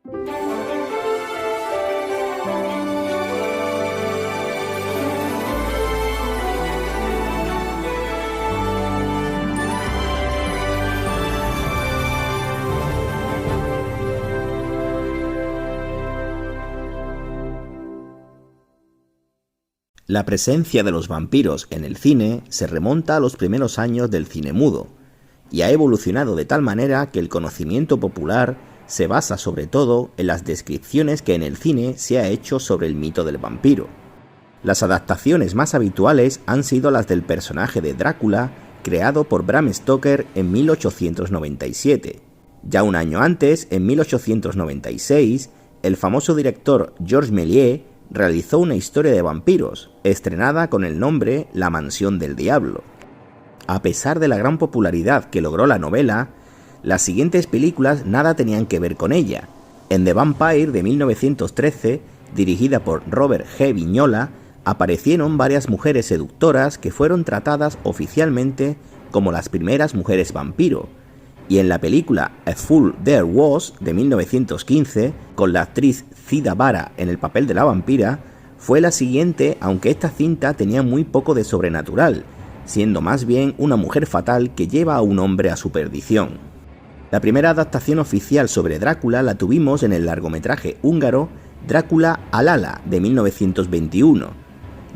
La presencia de los vampiros en el cine se remonta a los primeros años del cine mudo, y ha evolucionado de tal manera que el conocimiento popular se basa sobre todo en las descripciones que en el cine se ha hecho sobre el mito del vampiro. Las adaptaciones más habituales han sido las del personaje de Drácula, creado por Bram Stoker en 1897. Ya un año antes, en 1896, el famoso director Georges Méliès realizó una historia de vampiros, estrenada con el nombre La Mansión del Diablo. A pesar de la gran popularidad que logró la novela, las siguientes películas nada tenían que ver con ella. En The Vampire de 1913, dirigida por Robert G. Vignola, aparecieron varias mujeres seductoras que fueron tratadas oficialmente como las primeras mujeres vampiro, y en la película A Fool There Was de 1915, con la actriz Sida Bara en el papel de la vampira, fue la siguiente, aunque esta cinta tenía muy poco de sobrenatural, siendo más bien una mujer fatal que lleva a un hombre a su perdición. La primera adaptación oficial sobre Drácula la tuvimos en el largometraje húngaro Drácula Halál de 1921.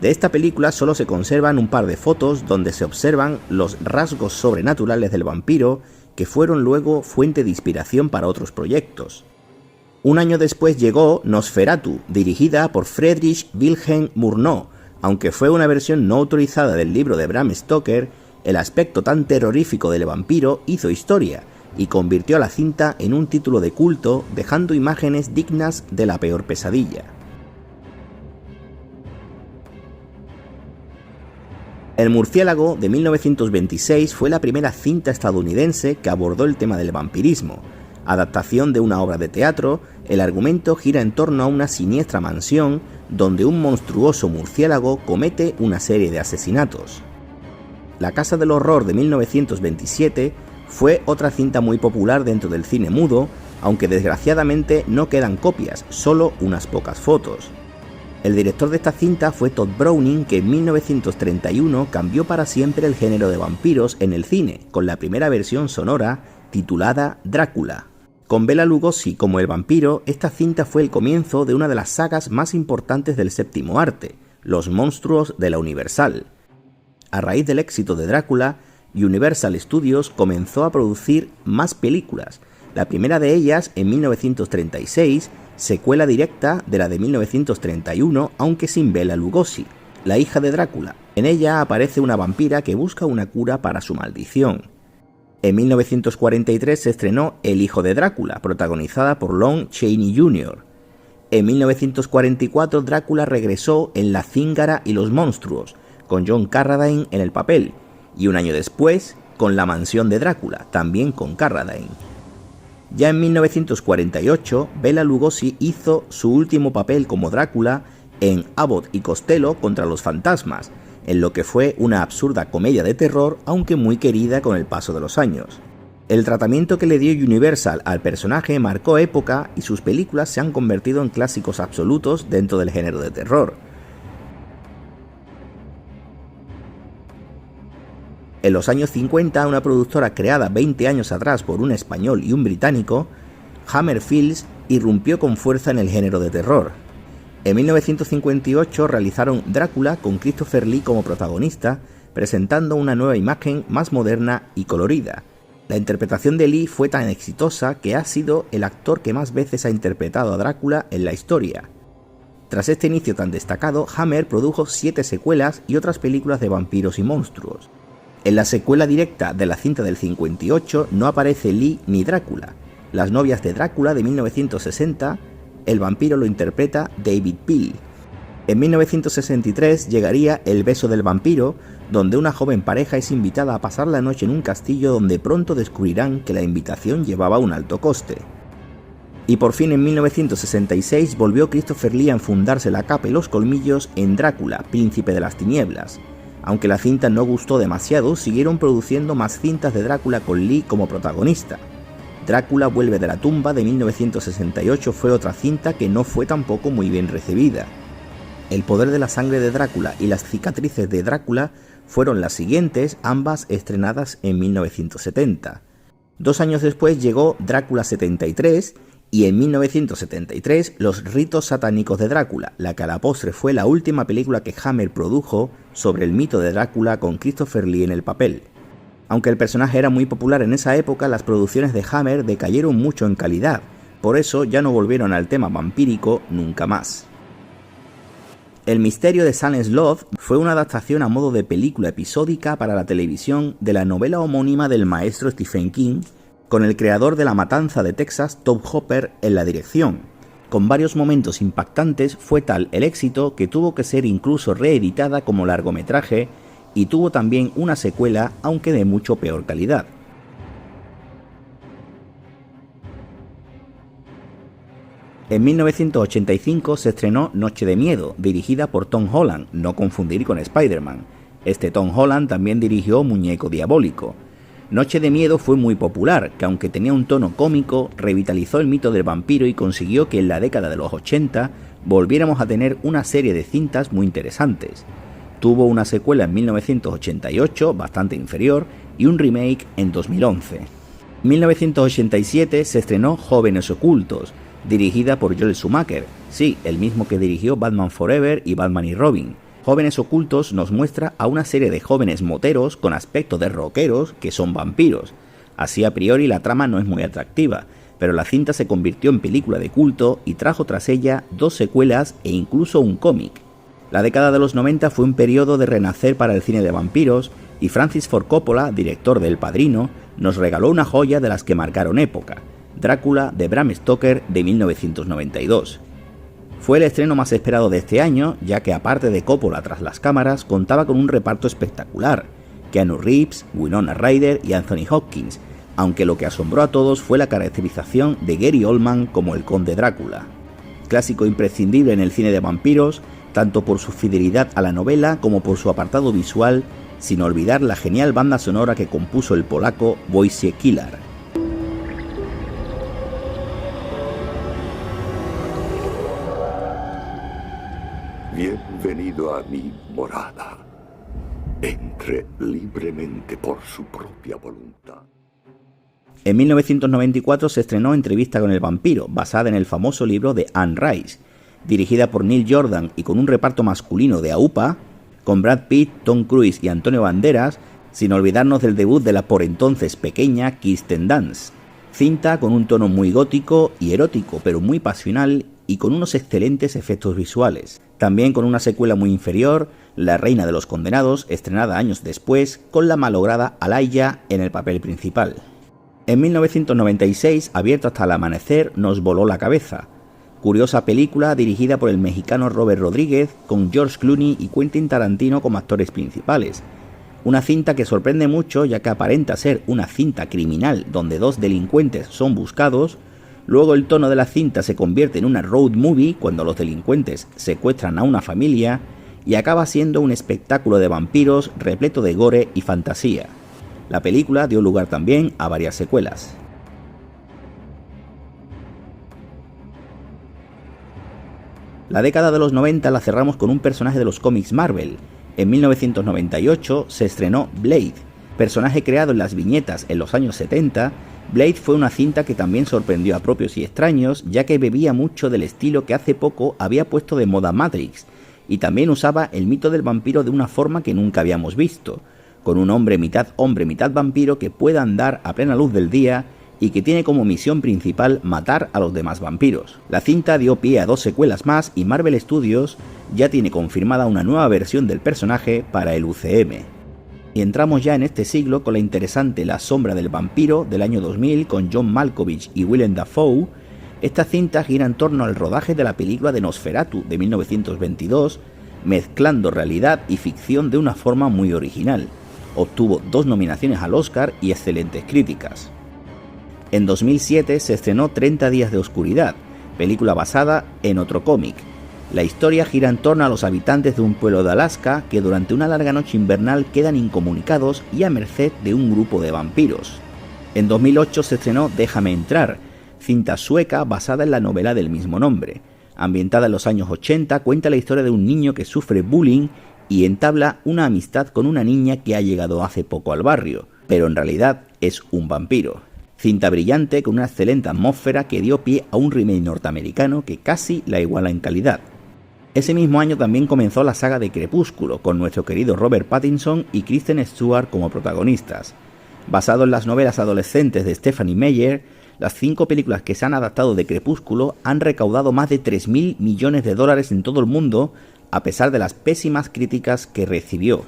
De esta película solo se conservan un par de fotos donde se observan los rasgos sobrenaturales del vampiro que fueron luego fuente de inspiración para otros proyectos. Un año después llegó Nosferatu, dirigida por Friedrich Wilhelm Murnau. Aunque fue una versión no autorizada del libro de Bram Stoker, el aspecto tan terrorífico del vampiro hizo historia y convirtió a la cinta en un título de culto, dejando imágenes dignas de la peor pesadilla. El murciélago de 1926 fue la primera cinta estadounidense que abordó el tema del vampirismo. Adaptación de una obra de teatro, el argumento gira en torno a una siniestra mansión donde un monstruoso murciélago comete una serie de asesinatos. La Casa del Horror de 1927 fue otra cinta muy popular dentro del cine mudo, aunque desgraciadamente no quedan copias, solo unas pocas fotos. El director de esta cinta fue Todd Browning, que en 1931 cambió para siempre el género de vampiros en el cine, con la primera versión sonora titulada Drácula. Con Bela Lugosi como el vampiro, esta cinta fue el comienzo de una de las sagas más importantes del séptimo arte, Los monstruos de la Universal. A raíz del éxito de Drácula, Universal Studios comenzó a producir más películas, la primera de ellas en 1936, secuela directa de la de 1931, aunque sin Bela Lugosi, La hija de Drácula. En ella aparece una vampira que busca una cura para su maldición. En 1943 se estrenó El hijo de Drácula, protagonizada por Lon Chaney Jr. En 1944 Drácula regresó en La Zingara y los monstruos, con John Carradine en el papel, y un año después con La mansión de Drácula, también con Carradine. Ya en 1948, Bela Lugosi hizo su último papel como Drácula en Abbott y Costello contra los fantasmas, en lo que fue una absurda comedia de terror, aunque muy querida con el paso de los años. El tratamiento que le dio Universal al personaje marcó época y sus películas se han convertido en clásicos absolutos dentro del género de terror. En los años 50, una productora creada 20 años atrás por un español y un británico, Hammer Films, irrumpió con fuerza en el género de terror. En 1958 realizaron Drácula con Christopher Lee como protagonista, presentando una nueva imagen más moderna y colorida. La interpretación de Lee fue tan exitosa que ha sido el actor que más veces ha interpretado a Drácula en la historia. Tras este inicio tan destacado, Hammer produjo 7 secuelas y otras películas de vampiros y monstruos. En la secuela directa de la cinta del 58 no aparece Lee ni Drácula. Las novias de Drácula de 1960, el vampiro lo interpreta David Peel. En 1963 llegaría El beso del vampiro, donde una joven pareja es invitada a pasar la noche en un castillo donde pronto descubrirán que la invitación llevaba un alto coste. Y por fin en 1966 volvió Christopher Lee a enfundarse la capa y los colmillos en Drácula, príncipe de las tinieblas. Aunque la cinta no gustó demasiado, siguieron produciendo más cintas de Drácula con Lee como protagonista. Drácula vuelve de la tumba de 1968 fue otra cinta que no fue tampoco muy bien recibida. El poder de la sangre de Drácula y las cicatrices de Drácula fueron las siguientes, ambas estrenadas en 1970. 2 años después llegó Drácula 73 y en 1973 Los ritos satánicos de Drácula, la que a la postre fue la última película que Hammer produjo sobre el mito de Drácula con Christopher Lee en el papel. Aunque el personaje era muy popular en esa época, las producciones de Hammer decayeron mucho en calidad, por eso ya no volvieron al tema vampírico nunca más. El misterio de Salem Slot fue una adaptación a modo de película episódica para la televisión de la novela homónima del maestro Stephen King, con el creador de La Matanza de Texas, Tobe Hooper, en la dirección. Con varios momentos impactantes, fue tal el éxito que tuvo que ser incluso reeditada como largometraje y tuvo también una secuela, aunque de mucho peor calidad. En 1985 se estrenó Noche de Miedo, dirigida por Tom Holland, no confundir con Spider-Man. Este Tom Holland también dirigió Muñeco Diabólico. Noche de Miedo fue muy popular, que aunque tenía un tono cómico, revitalizó el mito del vampiro y consiguió que en la década de los 80 volviéramos a tener una serie de cintas muy interesantes. Tuvo una secuela en 1988, bastante inferior, y un remake en 2011. En 1987 se estrenó Jóvenes Ocultos, dirigida por Joel Schumacher, sí, el mismo que dirigió Batman Forever y Batman y Robin. Jóvenes Ocultos nos muestra a una serie de jóvenes moteros con aspecto de rockeros que son vampiros. Así a priori la trama no es muy atractiva, pero la cinta se convirtió en película de culto y trajo tras ella 2 secuelas e incluso un cómic. La década de los 90 fue un periodo de renacer para el cine de vampiros y Francis Ford Coppola, director de El Padrino, nos regaló una joya de las que marcaron época, Drácula de Bram Stoker de 1992. Fue el estreno más esperado de este año, ya que aparte de Coppola tras las cámaras, contaba con un reparto espectacular, Keanu Reeves, Winona Ryder y Anthony Hopkins, aunque lo que asombró a todos fue la caracterización de Gary Oldman como el Conde Drácula. Clásico imprescindible en el cine de vampiros, tanto por su fidelidad a la novela como por su apartado visual, sin olvidar la genial banda sonora que compuso el polaco Wojciech Kilar. Bienvenido a mi morada. Entre libremente por su propia voluntad. En 1994 se estrenó Entrevista con el vampiro, basada en el famoso libro de Anne Rice, dirigida por Neil Jordan y con un reparto masculino de aupa, con Brad Pitt, Tom Cruise y Antonio Banderas, sin olvidarnos del debut de la por entonces pequeña Kirsten Dunst. Cinta con un tono muy gótico y erótico, pero muy pasional y con unos excelentes efectos visuales. También con una secuela muy inferior, La Reina de los Condenados, estrenada años después, con la malograda Alaya en el papel principal. En 1996, Abierto hasta el amanecer, nos voló la cabeza. Curiosa película dirigida por el mexicano Robert Rodríguez, con George Clooney y Quentin Tarantino como actores principales. Una cinta que sorprende mucho, ya que aparenta ser una cinta criminal donde 2 delincuentes son buscados. Luego el tono de la cinta se convierte en una road movie cuando los delincuentes secuestran a una familia y acaba siendo un espectáculo de vampiros repleto de gore y fantasía. La película dio lugar también a varias secuelas. La década de los 90 la cerramos con un personaje de los cómics Marvel. En 1998 se estrenó Blade, personaje creado en las viñetas en los años 70. Blade fue una cinta que también sorprendió a propios y extraños, ya que bebía mucho del estilo que hace poco había puesto de moda Matrix, y también usaba el mito del vampiro de una forma que nunca habíamos visto, con un hombre mitad vampiro que puede andar a plena luz del día y que tiene como misión principal matar a los demás vampiros. La cinta dio pie a 2 secuelas más y Marvel Studios ya tiene confirmada una nueva versión del personaje para el UCM. Y entramos ya en este siglo con la interesante La sombra del vampiro del año 2000 con John Malkovich y Willem Dafoe. Esta cinta gira en torno al rodaje de la película de Nosferatu de 1922, mezclando realidad y ficción de una forma muy original. Obtuvo 2 nominaciones al Oscar y excelentes críticas. En 2007 se estrenó 30 días de oscuridad, película basada en otro cómic. La historia gira en torno a los habitantes de un pueblo de Alaska que durante una larga noche invernal quedan incomunicados y a merced de un grupo de vampiros. En 2008 se estrenó Déjame entrar, cinta sueca basada en la novela del mismo nombre. Ambientada en los años 80, cuenta la historia de un niño que sufre bullying y entabla una amistad con una niña que ha llegado hace poco al barrio, pero en realidad es un vampiro. Cinta brillante con una excelente atmósfera que dio pie a un remake norteamericano que casi la iguala en calidad. Ese mismo año también comenzó la saga de Crepúsculo, con nuestro querido Robert Pattinson y Kristen Stewart como protagonistas. Basado en las novelas adolescentes de Stephanie Meyer, las 5 películas que se han adaptado de Crepúsculo han recaudado más de 3.000 millones de dólares en todo el mundo, a pesar de las pésimas críticas que recibió.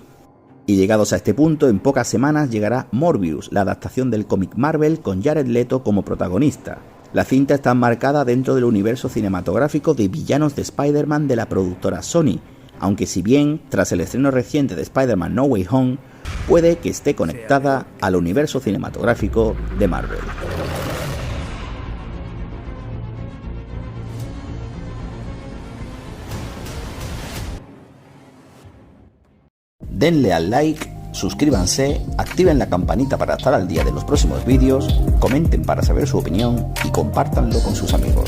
Y llegados a este punto, en pocas semanas llegará Morbius, la adaptación del cómic Marvel con Jared Leto como protagonista. La cinta está enmarcada dentro del universo cinematográfico de villanos de Spider-Man de la productora Sony, aunque si bien, tras el estreno reciente de Spider-Man No Way Home, puede que esté conectada al universo cinematográfico de Marvel. Denle al like, suscríbanse, activen la campanita para estar al día de los próximos vídeos, comenten para saber su opinión y compártanlo con sus amigos.